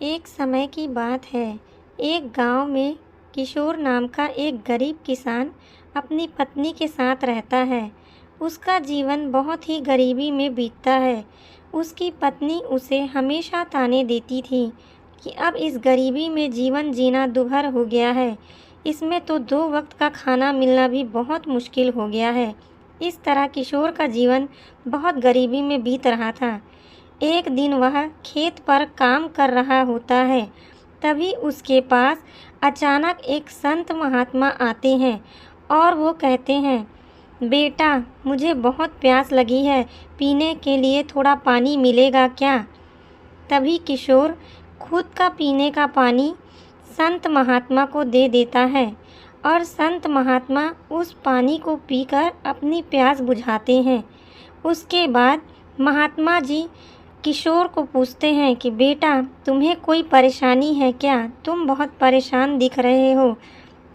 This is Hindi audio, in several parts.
एक समय की बात है। एक गांव में किशोर नाम का एक गरीब किसान अपनी पत्नी के साथ रहता है। उसका जीवन बहुत ही गरीबी में बीतता है। उसकी पत्नी उसे हमेशा ताने देती थी कि अब इस गरीबी में जीवन जीना दुभर हो गया है। इसमें तो 2 वक्त का खाना मिलना भी बहुत मुश्किल हो गया है। इस तरह किशोर का जीवन बहुत गरीबी में बीत रहा था। एक दिन वह खेत पर काम कर रहा होता है। तभी उसके पास अचानक एक संत महात्मा आते हैं और वो कहते हैं, बेटा, मुझे बहुत प्यास लगी है, पीने के लिए थोड़ा पानी मिलेगा क्या? तभी किशोर खुद का पीने का पानी संत महात्मा को दे देता है और संत महात्मा उस पानी को पीकर अपनी प्यास बुझाते हैं। उसके बाद महात्मा जी किशोर को पूछते हैं कि बेटा, तुम्हें कोई परेशानी है क्या? तुम बहुत परेशान दिख रहे हो।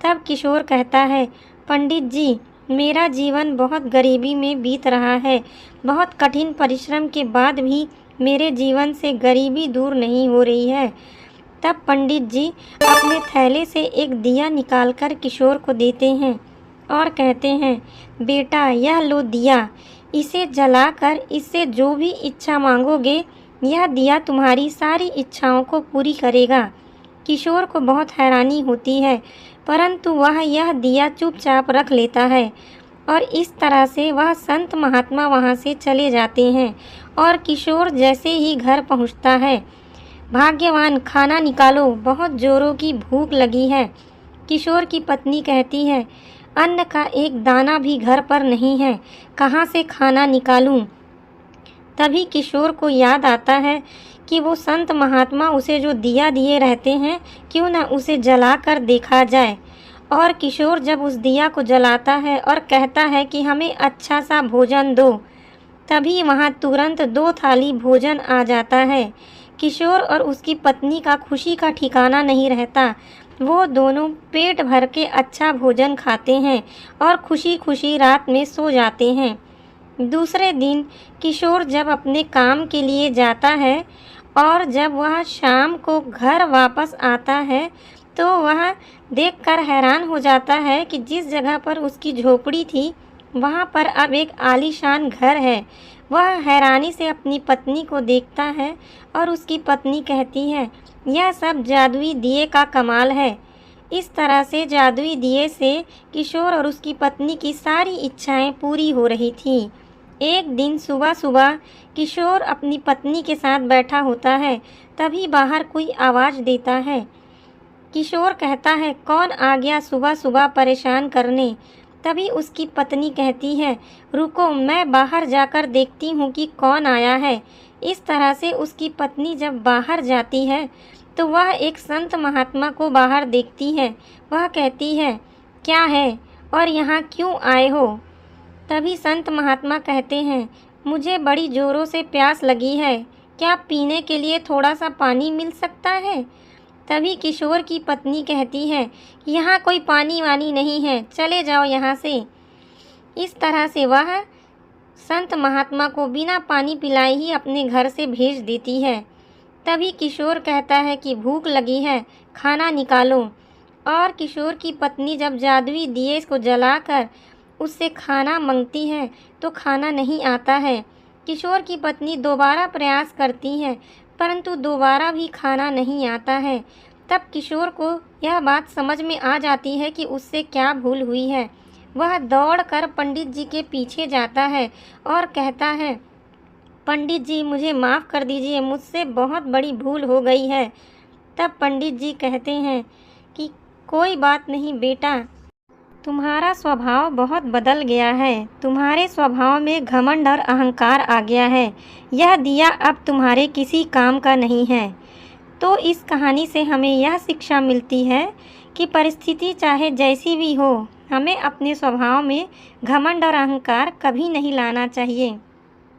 तब किशोर कहता है, पंडित जी, मेरा जीवन बहुत गरीबी में बीत रहा है। बहुत कठिन परिश्रम के बाद भी मेरे जीवन से गरीबी दूर नहीं हो रही है। तब पंडित जी अपने थैले से एक दिया निकालकर किशोर को देते हैं और कहते हैं, बेटा, यह लो दिया, इसे जलाकर इससे जो भी इच्छा मांगोगे, यह दिया तुम्हारी सारी इच्छाओं को पूरी करेगा। किशोर को बहुत हैरानी होती है, परंतु वह यह दिया चुपचाप रख लेता है और इस तरह से वह संत महात्मा वहाँ से चले जाते हैं। और किशोर जैसे ही घर पहुँचता है, भाग्यवान, खाना निकालो, बहुत जोरों की भूख लगी है। किशोर की पत्नी कहती है, अन्न का एक दाना भी घर पर नहीं है, कहाँ से खाना निकालूं? तभी किशोर को याद आता है कि वो संत महात्मा उसे जो दिया दिए रहते हैं, क्यों न उसे जला कर देखा जाए। और किशोर जब उस दिया को जलाता है और कहता है कि हमें अच्छा सा भोजन दो, तभी वहाँ तुरंत 2 थाली भोजन आ जाता है। किशोर और उसकी पत्नी का खुशी का ठिकाना नहीं रहता। वो दोनों पेट भर के अच्छा भोजन खाते हैं और खुशी खुशी रात में सो जाते हैं। दूसरे दिन किशोर जब अपने काम के लिए जाता है और जब वह शाम को घर वापस आता है, तो वह देखकर हैरान हो जाता है कि जिस जगह पर उसकी झोपड़ी थी, वहाँ पर अब एक आलीशान घर है। वह हैरानी से अपनी पत्नी को देखता है और उसकी पत्नी कहती है, यह सब जादुई दिए का कमाल है। इस तरह से जादुई दिए से किशोर और उसकी पत्नी की सारी इच्छाएं पूरी हो रही थीं। एक दिन सुबह सुबह किशोर अपनी पत्नी के साथ बैठा होता है, तभी बाहर कोई आवाज़ देता है। किशोर कहता है, कौन आ गया सुबह सुबह परेशान करने? तभी उसकी पत्नी कहती है, रुको, मैं बाहर जाकर देखती हूँ कि कौन आया है। इस तरह से उसकी पत्नी जब बाहर जाती है, तो वह एक संत महात्मा को बाहर देखती है। वह कहती है, क्या है और यहाँ क्यों आए हो? तभी संत महात्मा कहते हैं, मुझे बड़ी ज़ोरों से प्यास लगी है, क्या पीने के लिए थोड़ा सा पानी मिल सकता है? तभी किशोर की पत्नी कहती है, यहाँ कोई पानी वानी नहीं है, चले जाओ यहाँ से। इस तरह से वह संत महात्मा को बिना पानी पिलाए ही अपने घर से भेज देती है। तभी किशोर कहता है कि भूख लगी है, खाना निकालो। और किशोर की पत्नी जब जादुई दिए को जलाकर उससे खाना मांगती है, तो खाना नहीं आता है। किशोर की पत्नी दोबारा प्रयास करती है, परंतु दोबारा भी खाना नहीं आता है। तब किशोर को यह बात समझ में आ जाती है कि उससे क्या भूल हुई है। वह दौड़कर पंडित जी के पीछे जाता है और कहता है, पंडित जी, मुझे माफ़ कर दीजिए, मुझसे बहुत बड़ी भूल हो गई है। तब पंडित जी कहते हैं कि कोई बात नहीं बेटा, तुम्हारा स्वभाव बहुत बदल गया है। तुम्हारे स्वभाव में घमंड और अहंकार आ गया है। यह दिया अब तुम्हारे किसी काम का नहीं है। तो इस कहानी से हमें यह शिक्षा मिलती है कि परिस्थिति चाहे जैसी भी हो, हमें अपने स्वभाव में घमंड और अहंकार कभी नहीं लाना चाहिए।